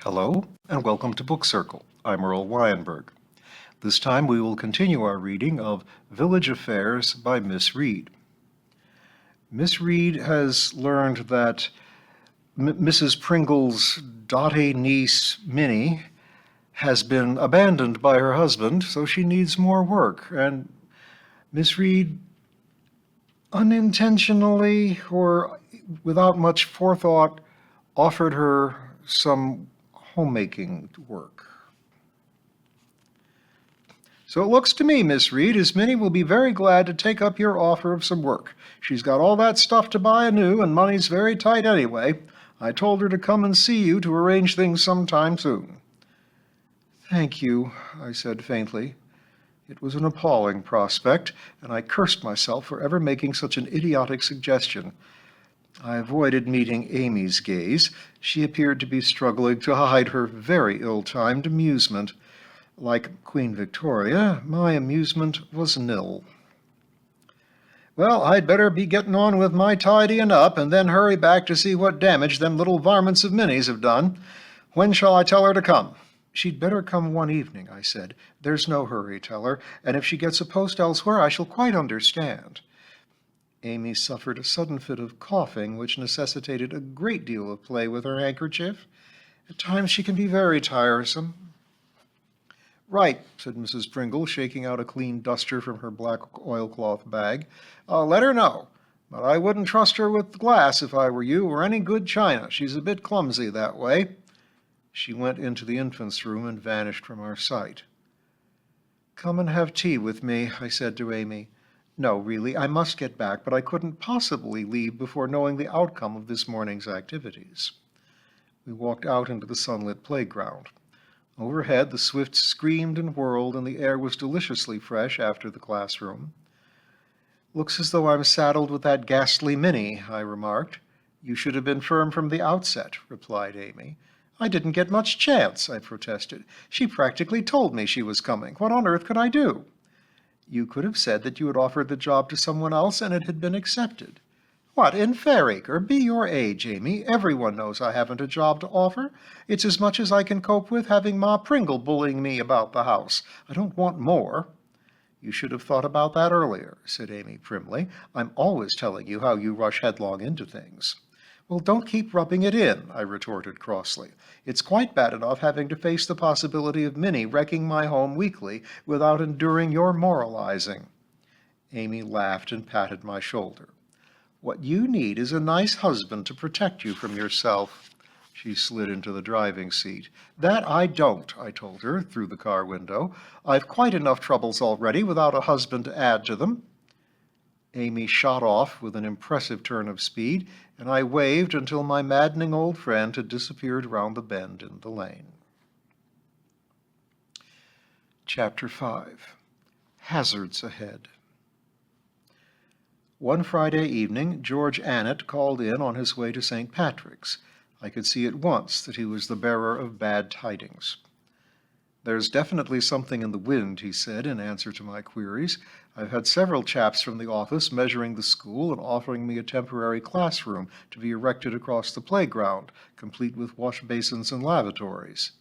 Hello, and welcome to Book Circle. I'm Earl Weinberg. This time we will continue our reading of Village Affairs by Miss Reed. Miss Reed has learned that Mrs. Pringle's dotty niece, Minnie, has been abandoned by her husband, so she needs more work. And Miss Reed unintentionally or without much forethought offered her some homemaking work. So it looks to me, Miss Reed, as Minnie will be very glad to take up your offer of some work. She's got all that stuff to buy anew, and money's very tight anyway. I told her to come and see you to arrange things sometime soon. Thank you, I said faintly. It was an appalling prospect, and I cursed myself for ever making such an idiotic suggestion. I avoided meeting Amy's gaze. She appeared to be struggling to hide her very ill-timed amusement. Like Queen Victoria, my amusement was nil. Well, I'd better be getting on with my tidying up and then hurry back to see what damage them little varmints of Minnie's have done. When shall I tell her to come? She'd better come one evening, I said. There's no hurry, tell her, and if she gets a post elsewhere, I shall quite understand. Amy suffered a sudden fit of coughing, which necessitated a great deal of play with her handkerchief. At times she can be very tiresome. Right, said Mrs. Pringle, shaking out a clean duster from her black oilcloth bag. Let her know. But I wouldn't trust her with glass if I were you, or any good china. She's a bit clumsy that way. She went into the infant's room and vanished from our sight. Come and have tea with me, I said to Amy. No, really, I must get back, but I couldn't possibly leave before knowing the outcome of this morning's activities. We walked out into the sunlit playground. Overhead, the swifts screamed and whirled, and the air was deliciously fresh after the classroom. Looks as though I'm saddled with that ghastly Minnie, I remarked. You should have been firm from the outset, replied Amy. I didn't get much chance, I protested. She practically told me she was coming. What on earth could I do? You could have said that you had offered the job to someone else and it had been accepted. What, in Fairacre? Be your age, Amy. Everyone knows I haven't a job to offer. It's as much as I can cope with having Ma Pringle bullying me about the house. I don't want more. You should have thought about that earlier, said Amy primly. I'm always telling you how you rush headlong into things. Well, don't keep rubbing it in, I retorted crossly. It's quite bad enough having to face the possibility of Minnie wrecking my home weekly without enduring your moralizing. Amy laughed and patted my shoulder. What you need is a nice husband to protect you from yourself. She slid into the driving seat. That I don't, I told her through the car window. I've quite enough troubles already without a husband to add to them. Amy shot off with an impressive turn of speed, and I waved until my maddening old friend had disappeared round the bend in the lane. Chapter 5. Hazards Ahead. One Friday evening, George Annett called in on his way to St. Patrick's. I could see at once that he was the bearer of bad tidings. There's definitely something in the wind, he said in answer to my queries. I've had several chaps from the office measuring the school and offering me a temporary classroom to be erected across the playground, complete with wash basins and lavatories.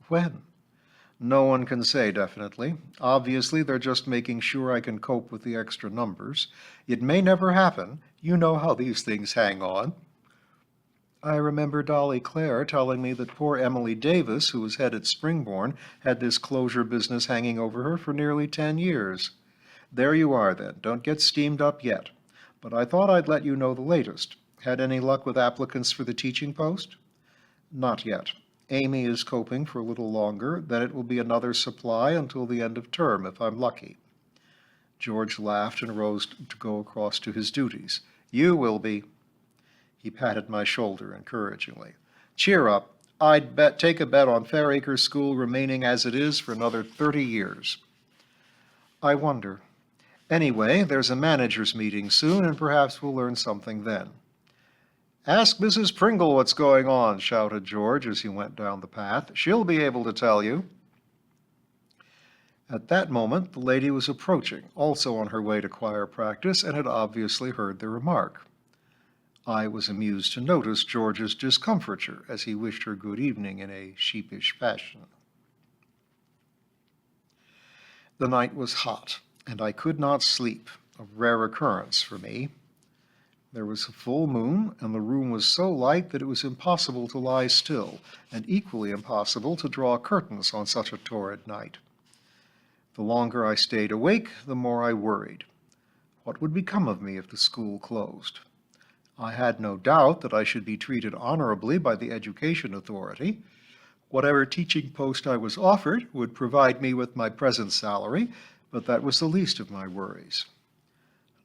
When? No one can say definitely. Obviously, they're just making sure I can cope with the extra numbers. It may never happen. You know how these things hang on. I remember Dolly Clare telling me that poor Emily Davis, who was head at Springborn, had this closure business hanging over her for nearly 10 years. There you are, then. Don't get steamed up yet. But I thought I'd let you know the latest. Had any luck with applicants for the teaching post? Not yet. Amy is coping for a little longer, then it will be another supply until the end of term, if I'm lucky. George laughed and rose to go across to his duties. You will be. He patted my shoulder encouragingly. Cheer up. I'd take a bet on Fairacre School remaining as it is for another 30 years. I wonder. Anyway, there's a managers' meeting soon, and perhaps we'll learn something then. Ask Mrs. Pringle what's going on, shouted George as he went down the path. She'll be able to tell you. At that moment, the lady was approaching, also on her way to choir practice, and had obviously heard the remark. I was amused to notice George's discomfiture as he wished her good evening in a sheepish fashion. The night was hot, and I could not sleep, a rare occurrence for me. There was a full moon, and the room was so light that it was impossible to lie still, and equally impossible to draw curtains on such a torrid night. The longer I stayed awake, the more I worried. What would become of me if the school closed? I had no doubt that I should be treated honorably by the education authority. Whatever teaching post I was offered would provide me with my present salary, but that was the least of my worries.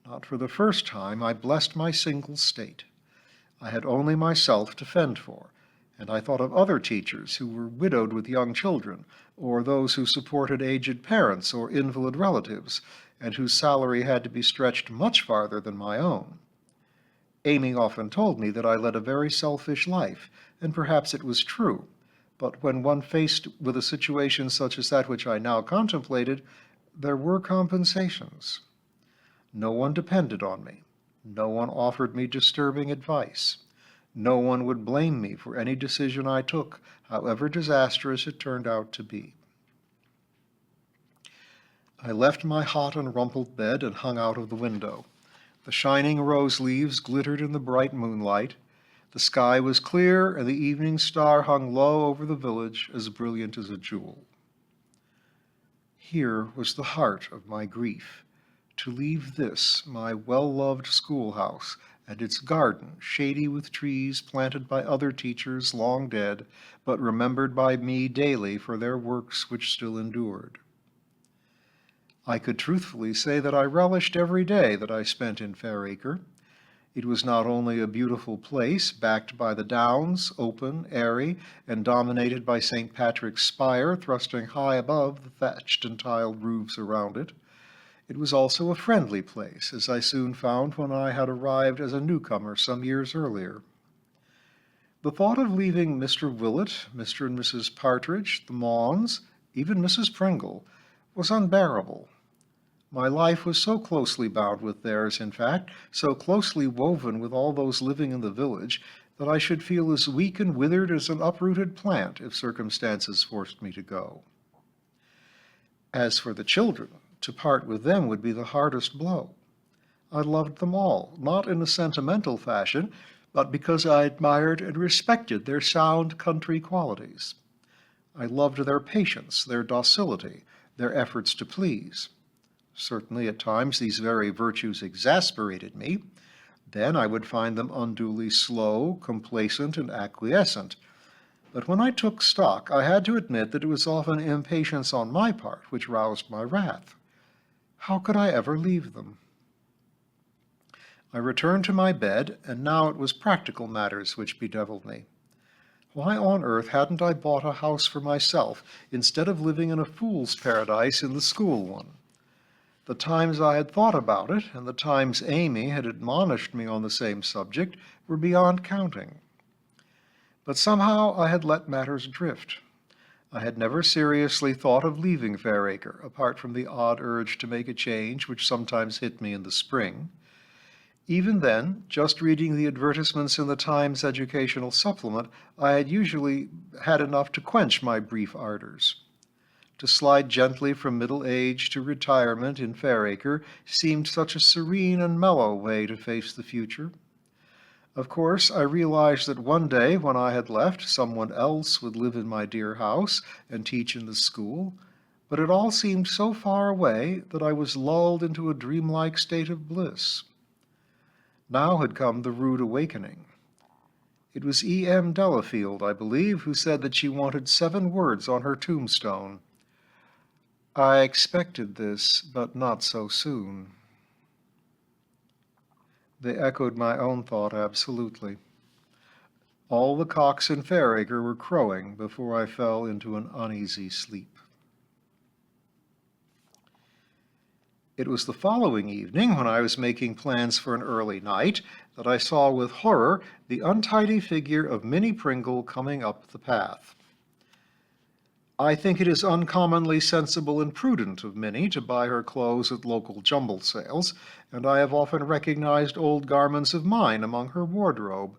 Not for the first time, I blessed my single state. I had only myself to fend for, and I thought of other teachers who were widowed with young children, or those who supported aged parents or invalid relatives, and whose salary had to be stretched much farther than my own. Amy often told me that I led a very selfish life, and perhaps it was true, but when one faced with a situation such as that which I now contemplated, there were compensations. No one depended on me. No one offered me disturbing advice. No one would blame me for any decision I took, however disastrous it turned out to be. I left my hot and rumpled bed and hung out of the window. The shining rose leaves glittered in the bright moonlight. The sky was clear, and the evening star hung low over the village, as brilliant as a jewel. Here was the heart of my grief. To leave this, my well-loved schoolhouse, and its garden, shady with trees planted by other teachers long dead, but remembered by me daily for their works which still endured. I could truthfully say that I relished every day that I spent in Fairacre. It was not only a beautiful place, backed by the downs, open, airy, and dominated by St. Patrick's spire thrusting high above the thatched and tiled roofs around it. It was also a friendly place, as I soon found when I had arrived as a newcomer some years earlier. The thought of leaving Mr. Willett, Mr. and Mrs. Partridge, the Mauns, even Mrs. Pringle, was unbearable. My life was so closely bound with theirs, in fact, so closely woven with all those living in the village, that I should feel as weak and withered as an uprooted plant if circumstances forced me to go. As for the children, to part with them would be the hardest blow. I loved them all, not in a sentimental fashion, but because I admired and respected their sound country qualities. I loved their patience, their docility, their efforts to please. Certainly at times these very virtues exasperated me. Then I would find them unduly slow, complacent, and acquiescent. But when I took stock, I had to admit that it was often impatience on my part which roused my wrath. How could I ever leave them? I returned to my bed, and now it was practical matters which bedeviled me. Why on earth hadn't I bought a house for myself instead of living in a fool's paradise in the school one? The times I had thought about it, and the times Amy had admonished me on the same subject, were beyond counting. But somehow I had let matters drift. I had never seriously thought of leaving Fairacre, apart from the odd urge to make a change which sometimes hit me in the spring. Even then, just reading the advertisements in the Times Educational Supplement, I had usually had enough to quench my brief ardors. To slide gently from middle age to retirement in Fairacre seemed such a serene and mellow way to face the future. Of course, I realized that one day when I had left, someone else would live in my dear house and teach in the school, but it all seemed so far away that I was lulled into a dreamlike state of bliss. Now had come the rude awakening. It was E.M. Delafield, I believe, who said that she wanted 7 words on her tombstone. I expected this, but not so soon. They echoed my own thought absolutely. All the cocks in Fairacre were crowing before I fell into an uneasy sleep. It was the following evening, when I was making plans for an early night, that I saw with horror the untidy figure of Minnie Pringle coming up the path. I think it is uncommonly sensible and prudent of Minnie to buy her clothes at local jumble sales, and I have often recognized old garments of mine among her wardrobe.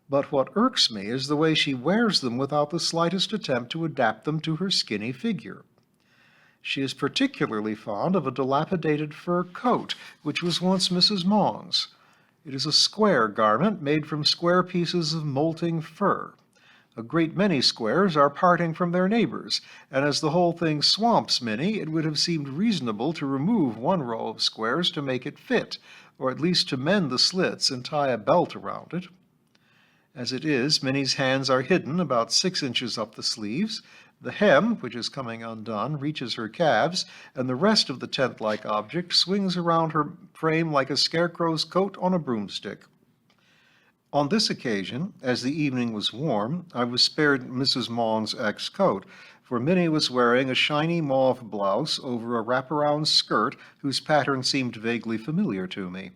But what irks me is the way she wears them without the slightest attempt to adapt them to her skinny figure. She is particularly fond of a dilapidated fur coat, which was once Mrs. Mong's. It is a square garment made from square pieces of molting fur. A great many squares are parting from their neighbors, and as the whole thing swamps Minnie, it would have seemed reasonable to remove one row of squares to make it fit, or at least to mend the slits and tie a belt around it. As it is, Minnie's hands are hidden about 6 inches up the sleeves. The hem, which is coming undone, reaches her calves, and the rest of the tent-like object swings around her frame like a scarecrow's coat on a broomstick. On this occasion, as the evening was warm, I was spared Mrs. Mong's ex-coat, for Minnie was wearing a shiny mauve blouse over a wraparound skirt whose pattern seemed vaguely familiar to me.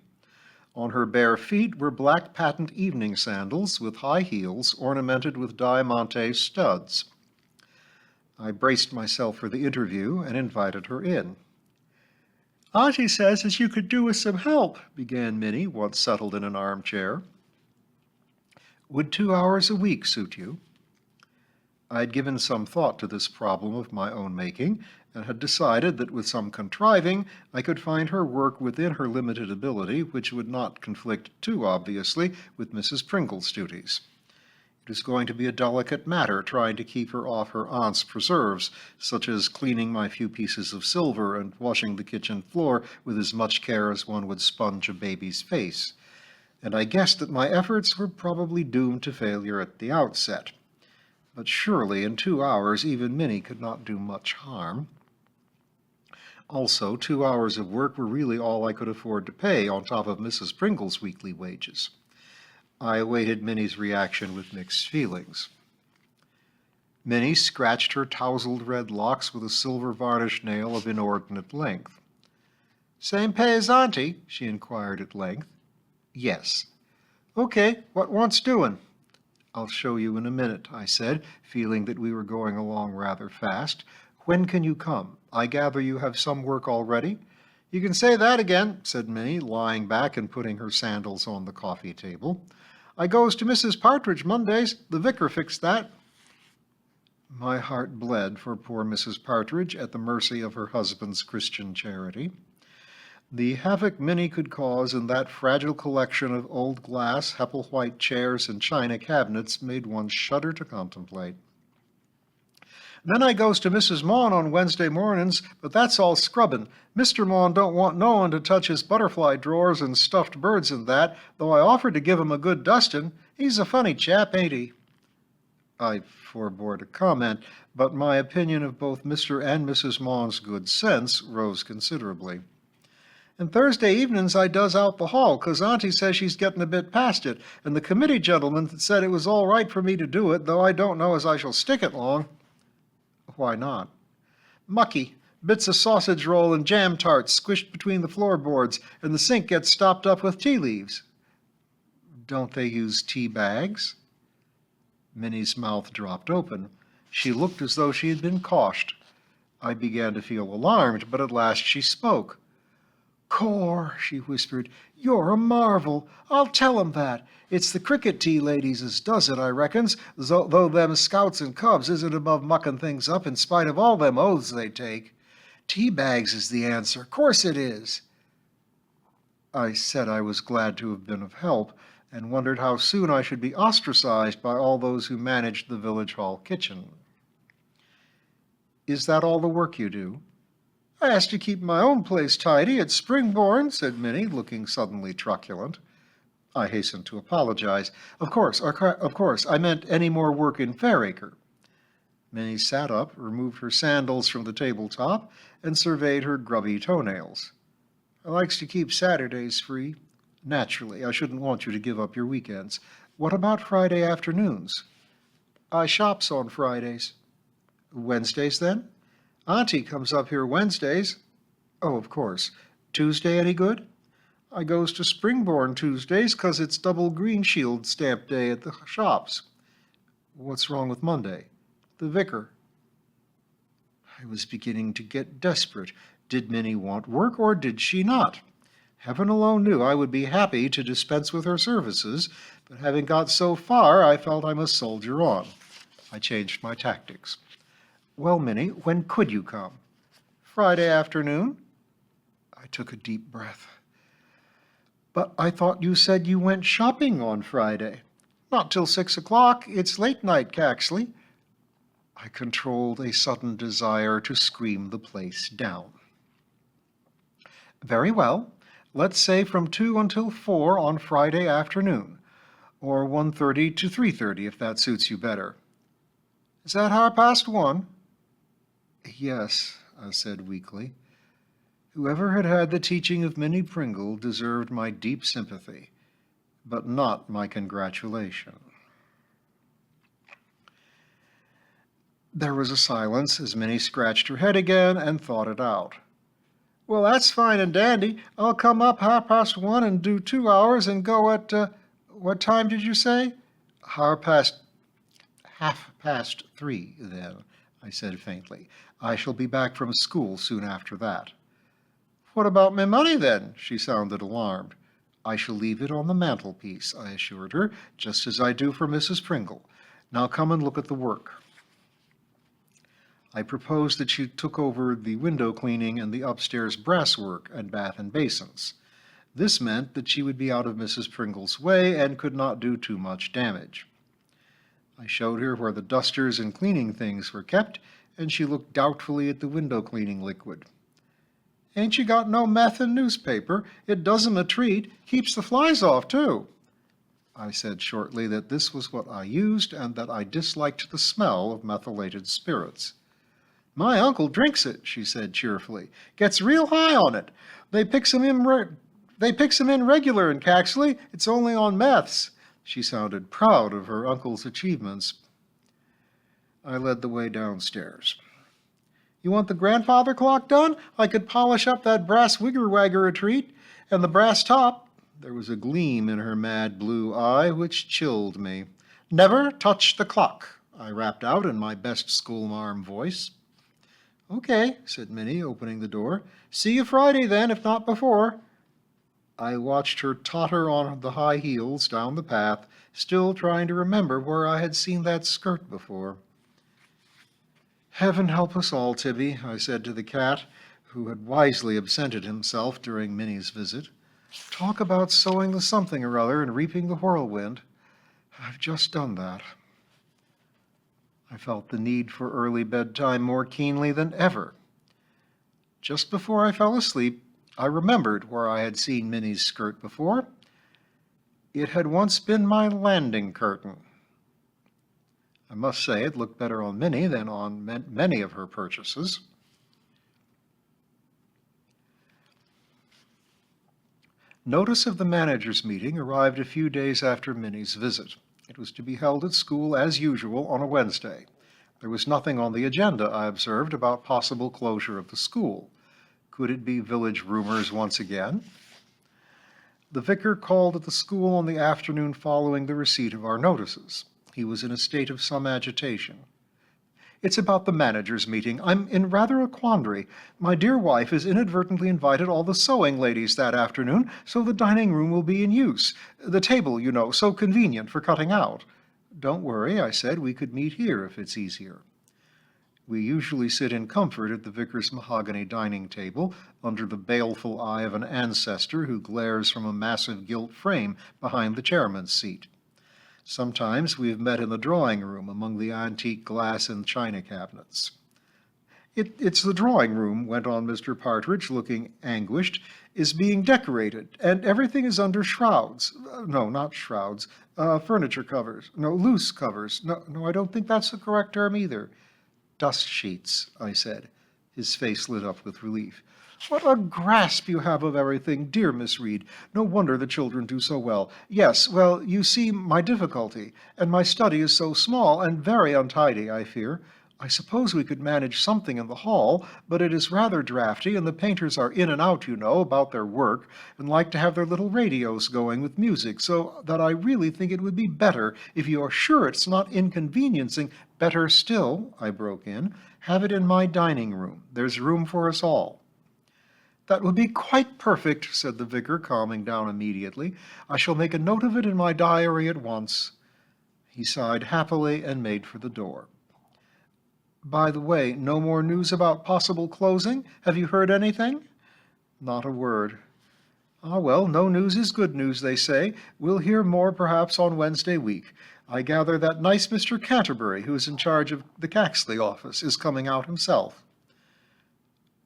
On her bare feet were black patent evening sandals with high heels ornamented with diamante studs. I braced myself for the interview and invited her in. "Auntie says as you could do with some help," began Minnie, once settled in an armchair. "Would 2 hours a week suit you?" I had given some thought to this problem of my own making, and had decided that with some contriving I could find her work within her limited ability, which would not conflict too obviously with Mrs. Pringle's duties. It is going to be a delicate matter trying to keep her off her aunt's preserves, such as cleaning my few pieces of silver and washing the kitchen floor with as much care as one would sponge a baby's face. And I guessed that my efforts were probably doomed to failure at the outset. But surely in 2 hours even Minnie could not do much harm. Also, 2 hours of work were really all I could afford to pay on top of Mrs. Pringle's weekly wages. I awaited Minnie's reaction with mixed feelings. Minnie scratched her tousled red locks with a silver varnish nail of inordinate length. "Same pay as Auntie?" she inquired at length. "Yes." "Okay, what wants doing?" "I'll show you in a minute," I said, feeling that we were going along rather fast. "When can you come? I gather you have some work already?" "You can say that again," said Minnie, lying back and putting her sandals on the coffee table. "I goes to Mrs. Partridge Mondays. The vicar fixed that." My heart bled for poor Mrs. Partridge at the mercy of her husband's Christian charity. The havoc Minnie could cause in that fragile collection of old glass, Hepplewhite chairs and china cabinets made one shudder to contemplate. "Then I goes to Mrs. Maughan on Wednesday mornings, but that's all scrubbin'. Mr. Maughan don't want no one to touch his butterfly drawers and stuffed birds and that, though I offered to give him a good dustin'. He's a funny chap, ain't he?" I forbore to comment, but my opinion of both Mr. and Mrs. Maughan's good sense rose considerably. "And Thursday evenings I does out the hall, 'cause Auntie says she's getting a bit past it, and the committee gentleman said it was all right for me to do it, though I don't know as I shall stick it long." "Why not?" "Mucky. Bits of sausage roll and jam tarts squished between the floorboards, and the sink gets stopped up with tea leaves." "Don't they use tea bags?" Minnie's mouth dropped open. She looked as though she had been caushed. I began to feel alarmed, but at last she spoke. "Cor," she whispered, "you're a marvel. I'll tell 'em that. It's the cricket tea ladies as does it, I reckons, though them scouts and cubs isn't above mucking things up in spite of all them oaths they take. Tea bags is the answer. Course it is." I said I was glad to have been of help, and wondered how soon I should be ostracized by all those who managed the village hall kitchen. "Is that all the work you do?" "I has to keep my own place tidy at Springborn," said Minnie, looking suddenly truculent. I hastened to apologize. Of course, I meant any more work in Fairacre." Minnie sat up, removed her sandals from the tabletop, and surveyed her grubby toenails. "I likes to keep Saturdays free. Naturally, I shouldn't want you to give up your weekends. What about Friday afternoons?" "I shops on Fridays." "Wednesdays, then?" "Auntie comes up here Wednesdays." "Oh, of course. Tuesday any good?" "I goes to Springborn Tuesdays, 'cause it's double green shield stamp day at the shops." "What's wrong with Monday?" "The vicar." I was beginning to get desperate. Did Minnie want work, or did she not? Heaven alone knew I would be happy to dispense with her services, but having got so far, I felt I must soldier on. I changed my tactics. Well, Minnie, when could you come? Friday afternoon. I took a deep breath. But I thought you said you went shopping on Friday. Not till 6 o'clock. It's late night, Caxley. I controlled a sudden desire to scream the place down. Very well. Let's say from 2 until 4 on Friday afternoon, or 1:30 to 3:30 if that suits you better. Is that 1:30? Yes, I said weakly. Whoever had had the teaching of Minnie Pringle deserved my deep sympathy, but not my congratulation. There was a silence as Minnie scratched her head again and thought it out. Well, that's fine and dandy. I'll come up 1:30 and do 2 hours and go at, what time did you say? 3:30 then, I said faintly. I shall be back from school soon after that. What about my money then? She sounded alarmed. I shall leave it on the mantelpiece, I assured her, just as I do for Mrs. Pringle. Now come and look at the work. I proposed that she took over the window cleaning and the upstairs brasswork and bath and basins. This meant that she would be out of Mrs. Pringle's way and could not do too much damage. I showed her where the dusters and cleaning things were kept, and she looked doubtfully at the window cleaning liquid. Ain't you got no meth and newspaper? It does 'em a treat. Keeps the flies off, too. I said shortly that this was what I used and that I disliked the smell of methylated spirits. My uncle drinks it, she said cheerfully. Gets real high on it. They picks 'em in regular in Caxley. It's only on meths. She sounded proud of her uncle's achievements. I led the way downstairs. You want the grandfather clock done? I could polish up that brass wigger-wagger a treat, and the brass top. There was a gleam in her mad blue eye which chilled me. Never touch the clock, I rapped out in my best schoolmarm voice. Okay, said Minnie, opening the door. See you Friday then, if not before. I watched her totter on the high heels down the path, still trying to remember where I had seen that skirt before. Heaven help us all, Tibby, I said to the cat, who had wisely absented himself during Minnie's visit. Talk about sowing the something or other and reaping the whirlwind. I've just done that. I felt the need for early bedtime more keenly than ever. Just before I fell asleep, I remembered where I had seen Minnie's skirt before. It had once been my landing curtain. I must say it looked better on Minnie than on many of her purchases. Notice of the managers' meeting arrived a few days after Minnie's visit. It was to be held at school as usual on a Wednesday. There was nothing on the agenda, I observed, about possible closure of the school. Could it be village rumors once again? The vicar called at the school on the afternoon following the receipt of our notices. He was in a state of some agitation. It's about the managers' meeting. I'm in rather a quandary. My dear wife has inadvertently invited all the sewing ladies that afternoon, so the dining room will be in use. The table, you know, so convenient for cutting out. Don't worry, I said. We could meet here if it's easier. We usually sit in comfort at the vicar's mahogany dining table, under the baleful eye of an ancestor who glares from a massive gilt frame behind the chairman's seat. Sometimes we have met in the drawing room among the antique glass and china cabinets. It's the drawing room, went on Mr. Partridge, looking anguished, is being decorated, and everything is under shrouds. No, not shrouds. Furniture covers. No, loose covers. No, I don't think that's the correct term either. Dust sheets, I said. His face lit up with relief. What a grasp you have of everything, dear Miss Reed. No wonder the children do so well. Yes, well, you see my difficulty, and my study is so small and very untidy, I fear. I suppose we could manage something in the hall, but it is rather drafty, and the painters are in and out, you know, about their work, and like to have their little radios going with music, so that I really think it would be better if you are sure it's not inconveniencing. Better still, I broke in, have it in my dining room. There's room for us all. That would be quite perfect, said the vicar, calming down immediately. I shall make a note of it in my diary at once. He sighed happily and made for the door. By the way, no more news about possible closing? Have you heard anything? Not a word. Ah, well, no news is good news, they say. We'll hear more perhaps on Wednesday week. I gather that nice Mr. Canterbury, who is in charge of the Caxley office, is coming out himself.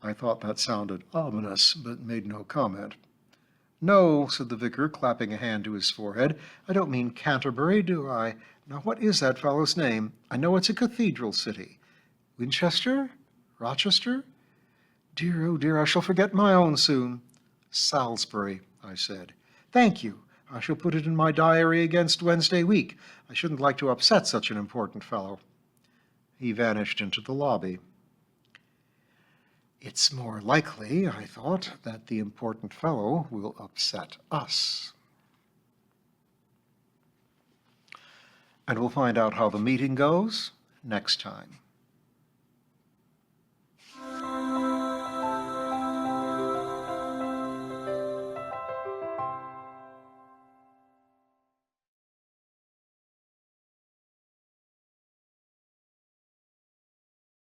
I thought that sounded ominous, but made no comment. No, said the vicar, clapping a hand to his forehead. I don't mean Canterbury, do I? Now, what is that fellow's name? I know it's a cathedral city. Winchester? Rochester? Dear, oh dear, I shall forget my own soon. Salisbury, I said. Thank you. I shall put it in my diary against Wednesday week. I shouldn't like to upset such an important fellow. He vanished into the lobby. It's more likely, I thought, that the important fellow will upset us. And we'll find out how the meeting goes next time.